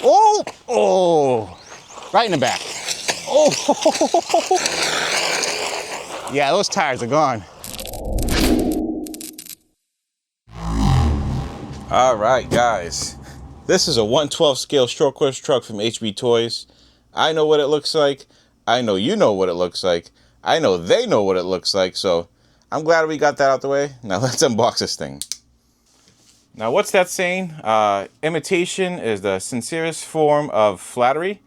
Oh, oh, right in the back. Oh, yeah, those tires are gone. All right, guys. This is a 1/12 scale short course truck from HB Toys. I know what it looks like. I know you know what it looks like. I know they know what it looks like. So I'm glad we got that out the way. Now let's unbox this thing. Now, what's that saying? Imitation is the sincerest form of flattery.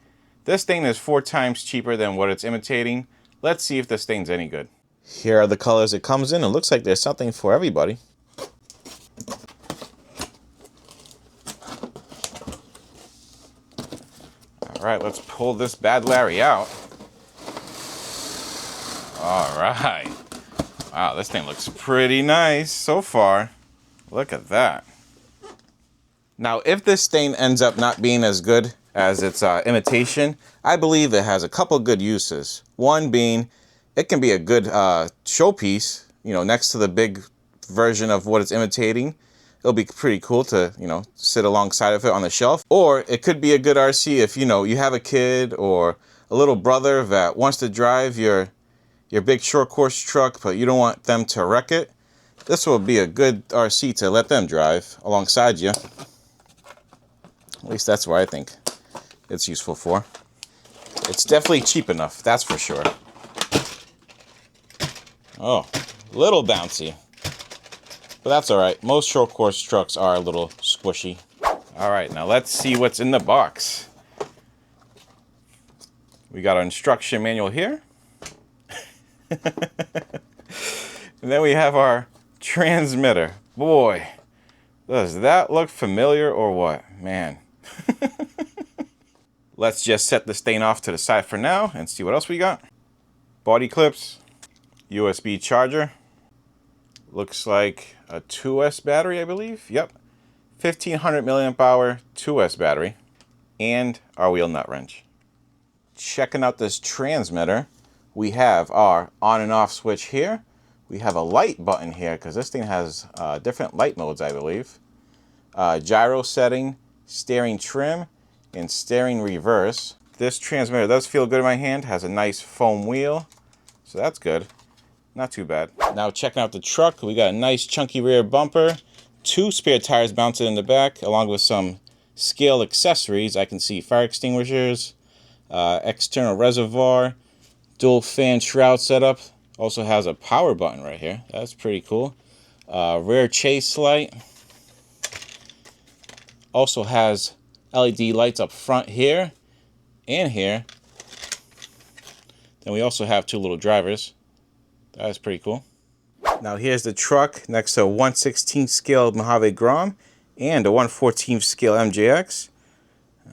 This thing is 4 times cheaper than what it's imitating. Let's see if this thing's any good. Here are the colors it comes in. It looks like there's something for everybody. All right, let's pull this bad Larry out. All right. Wow, this thing looks pretty nice so far. Look at that. Now, if this stain ends up not being as good as its imitation, I believe it has a couple good uses. One being, it can be a good showpiece, you know, next to the big version of what it's imitating. It'll be pretty cool to, you know, sit alongside of it on the shelf. Or it could be a good RC if, you know, you have a kid or a little brother that wants to drive your big short course truck, but you don't want them to wreck it. This will be a good RC to let them drive alongside you. At least that's what I think it's useful for. It's definitely cheap enough, that's for sure. Oh, little bouncy. But that's all right. Most short course trucks are a little squishy. All right, now let's see what's in the box. We got our instruction manual here. And then we have our transmitter. Boy, does that look familiar or what? Man. Let's just set the stain off to the side for now and see what else we got. Body clips, USB charger. Looks like a 2S battery, I believe. Yep. 1500 milliamp hour 2S battery. And our wheel nut wrench. Checking out this transmitter, we have our on and off switch here. We have a light button here because this thing has different light modes, I believe. Gyro setting, steering trim, and steering reverse. This transmitter does feel good in my hand. Has a nice foam wheel, so that's good. Not too bad. Now checking out the truck, we got a nice chunky rear bumper, 2 spare tires mounted in the back, along with some scale accessories. I can see fire extinguishers, external reservoir, dual fan shroud setup. Also has a power button right here. That's pretty cool. Rear chase light. Also has LED lights up front here and here. Then we also have 2 little drivers. That's pretty cool. Now here's the truck next to a 1/16 scale Mojave Grom and a 1/14 scale MJX.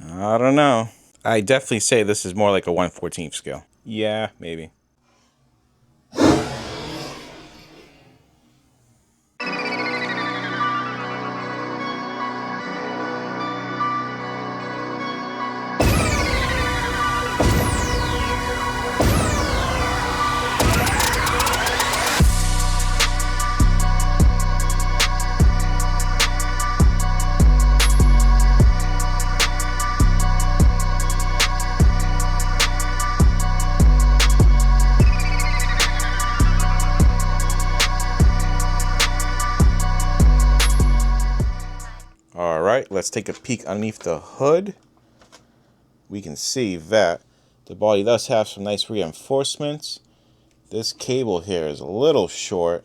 I don't know. I definitely say this is more like a 1/14 scale. Yeah, maybe. All right, let's take a peek underneath the hood. We can see that the body does have some nice reinforcements. This cable here is a little short.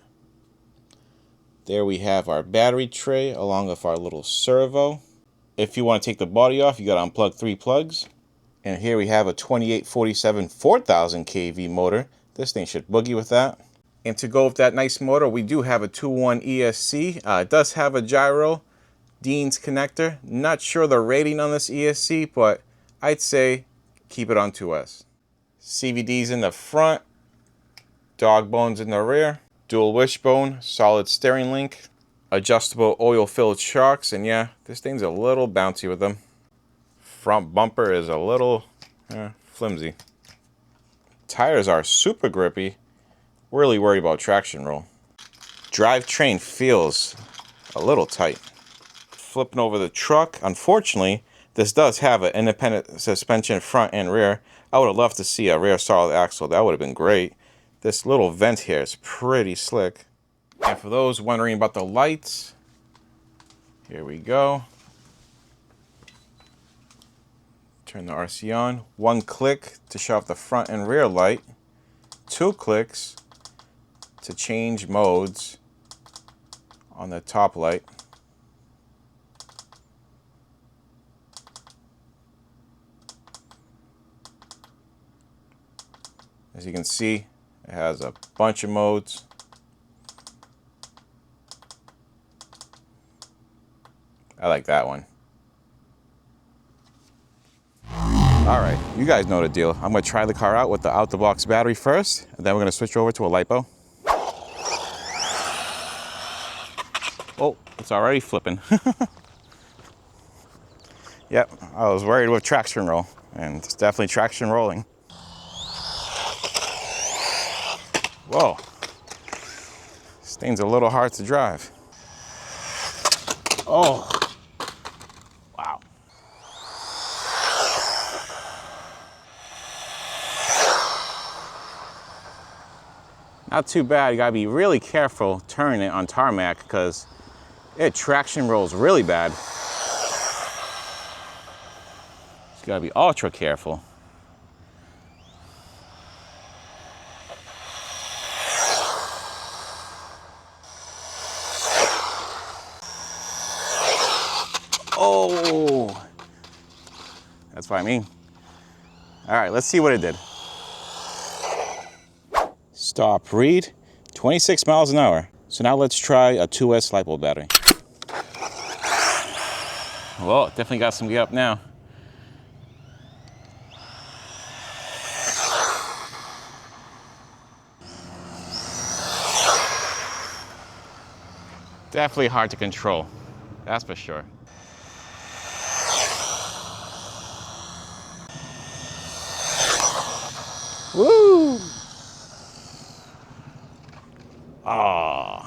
There we have our battery tray along with our little servo. If you want to take the body off, you got to unplug 3 plugs. And here we have a 2847 4000 kV motor. This thing should boogie with that. And to go with that nice motor, we do have a 2.1 ESC. It does have a gyro Dean's connector. Not sure the rating on this ESC, but I'd say keep it on 2S. CVDs in the front, dog bones in the rear, dual wishbone, solid steering link, adjustable oil-filled shocks, and yeah, this thing's a little bouncy with them. Front bumper is a little flimsy. Tires are super grippy. Really worried about traction roll. Drivetrain feels a little tight. flipping over the truck. Unfortunately, this does have an independent suspension front and rear. I would have loved to see a rear solid axle. That would have been great. This little vent here is pretty slick. And for those wondering about the lights, here we go. Turn the RC on. 1 click to shut off the front and rear light. 2 clicks to change modes on the top light. As you can see, it has a bunch of modes. I like that one. All right, you guys know the deal. I'm gonna try the car out with the out-the-box battery first, and then we're gonna switch over to a LiPo. Oh, it's already flipping. Yep, I was worried with traction roll, and it's definitely traction rolling. Whoa, this thing's a little hard to drive. Oh, wow. Not too bad. You gotta be really careful turning it on tarmac because it traction rolls really bad. You gotta be ultra careful. Oh, that's what I mean. All right, let's see what it did. Stop read, 26 miles an hour. So now let's try a 2S LiPo battery. Well, definitely got some get up now. Definitely hard to control, that's for sure. Woo! Oh,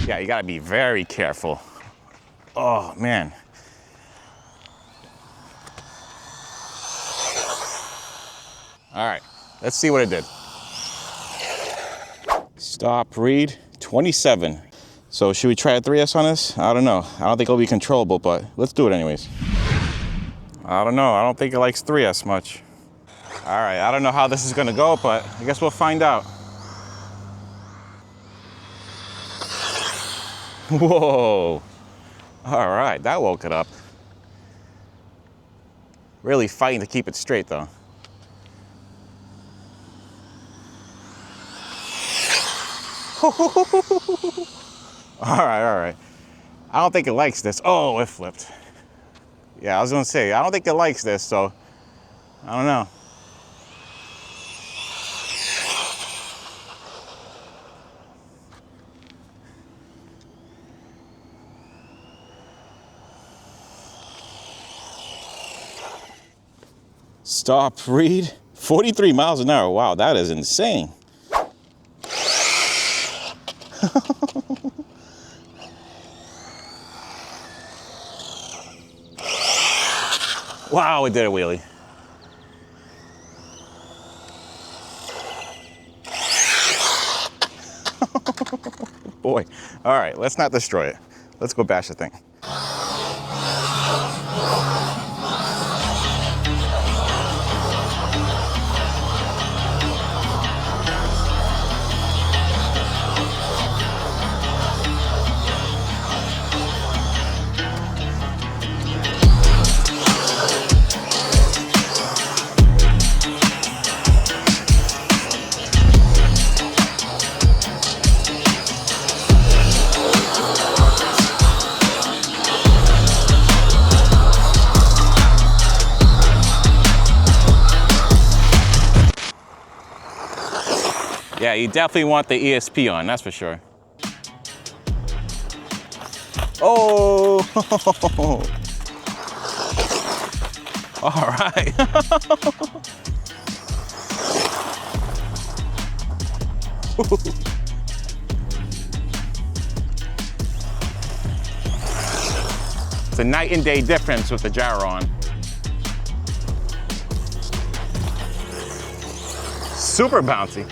yeah, you gotta be very careful. Oh, man. All right, let's see what it did. Stop read, 27. So should we try a 3S on this? I don't know. I don't think it'll be controllable, but let's do it anyways. I don't know. I don't think it likes 3S much. All right, I don't know how this is gonna go, but I guess we'll find out. Whoa. All right, that woke it up. Really fighting to keep it straight though. All right. I don't think it likes this. Oh, it flipped. Yeah, I was gonna say, I don't think it likes this, so I don't know. Stop read, 43 miles an hour. Wow, that is insane. Wow, it did a wheelie. Boy. All right, let's not destroy it. Let's go bash the thing. Yeah, you definitely want the ESP on, that's for sure. Oh! All right. It's a night and day difference with the gyro on. Super bouncy.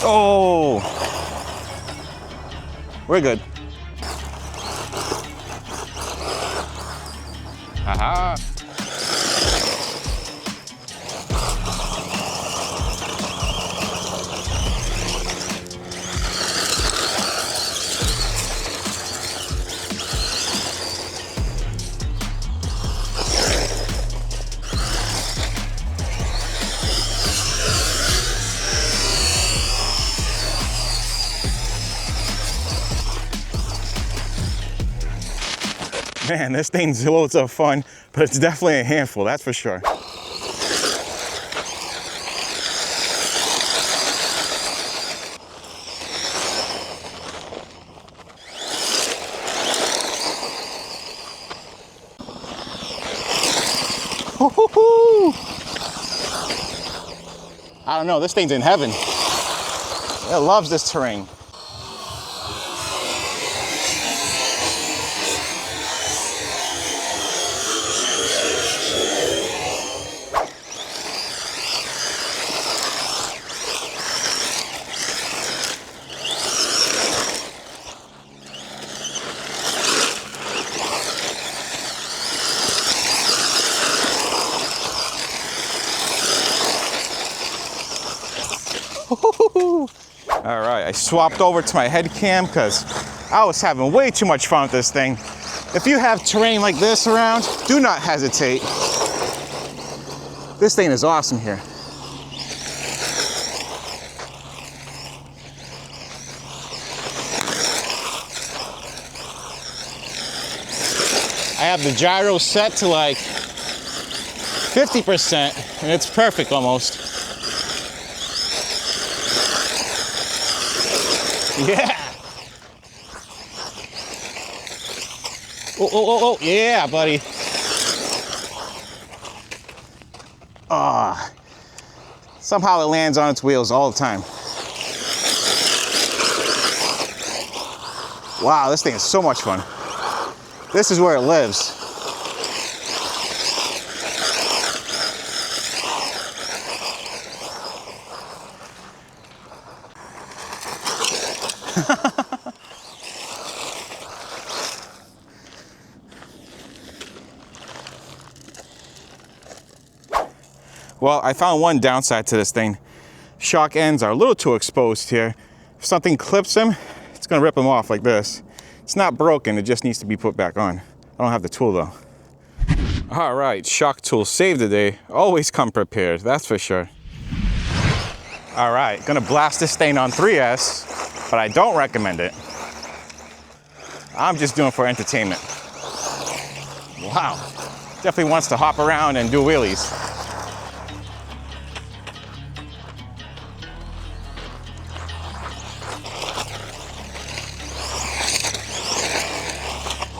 Oh, we're good. Aha. Man, this thing's loads of fun, but it's definitely a handful, that's for sure. I don't know, this thing's in heaven. It loves this terrain. All right, I swapped over to my head cam because I was having way too much fun with this thing. If you have terrain like this around, do not hesitate. This thing is awesome here. I have the gyro set to like 50%, and it's perfect almost. Yeah. Oh, yeah, buddy. Ah. Somehow it lands on its wheels all the time. Wow, this thing is so much fun. This is where it lives. Well, I found one downside to this thing. Shock ends are a little too exposed here. If something clips them, it's gonna rip them off like this. It's not broken, it just needs to be put back on. I don't have the tool though. All right, shock tool saved the day. Always come prepared, that's for sure. All right, gonna blast this thing on 3S, but I don't recommend it. I'm just doing it for entertainment. Wow, definitely wants to hop around and do wheelies.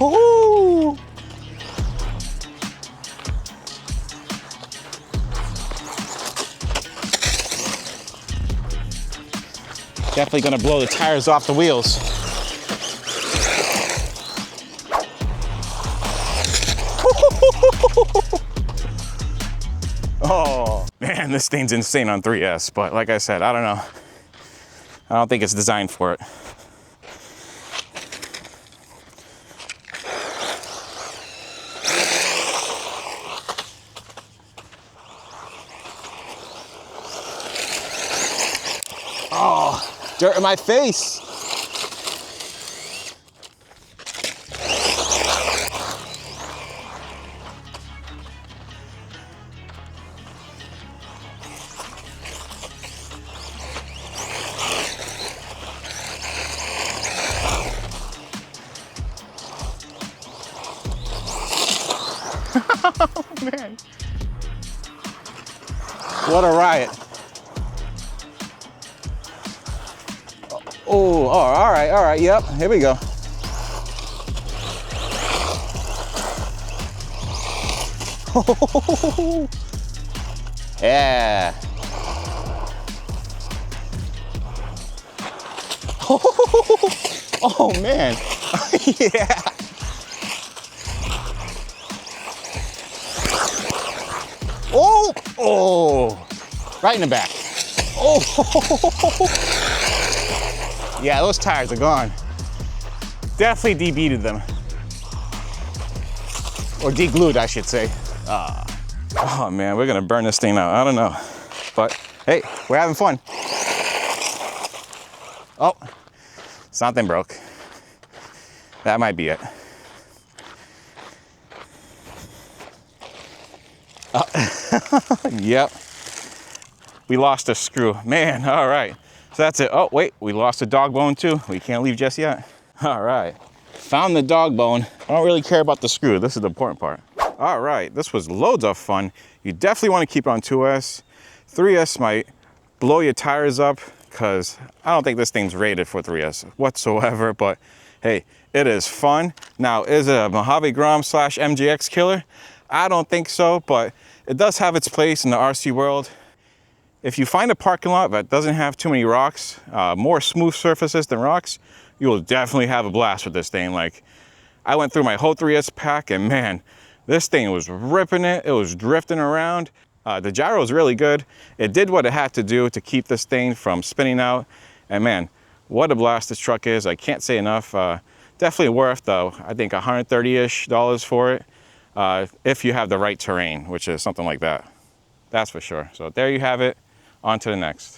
Woo! Definitely gonna blow the tires off the wheels. Oh, man, this thing's insane on 3S, but like I said, I don't know. I don't think it's designed for it. Oh, dirt in my face. Oh, man. What a riot. Oh, all right, yep, here we go. Yeah. Oh, man. Yeah. Oh, oh, right in the back. Oh, yeah, those tires are gone. Definitely debeaded them. Or deglued, I should say. Oh man, we're gonna burn this thing out. I don't know. But hey, we're having fun. Oh, something broke. That might be it. Yep. We lost a screw. Man, all right. So that's it. Oh, wait, we lost a dog bone too. We can't leave just yet. All right. Found the dog bone. I don't really care about the screw. This is the important part. All right, this was loads of fun. You definitely want to keep it on 2S. 3S might blow your tires up because I don't think this thing's rated for 3S whatsoever, but hey, it is fun. Now, is it a Mojave Grom / MGX killer? I don't think so, but it does have its place in the RC world. If you find a parking lot that doesn't have too many rocks, more smooth surfaces than rocks, you will definitely have a blast with this thing. Like, I went through my whole 3S pack and man, this thing was ripping it. It was drifting around. The gyro is really good. It did what it had to do to keep this thing from spinning out. And man, what a blast this truck is. I can't say enough. Definitely worth, though, I think $130-ish for it. If you have the right terrain, which is something like that. That's for sure. So there you have it. On to the next.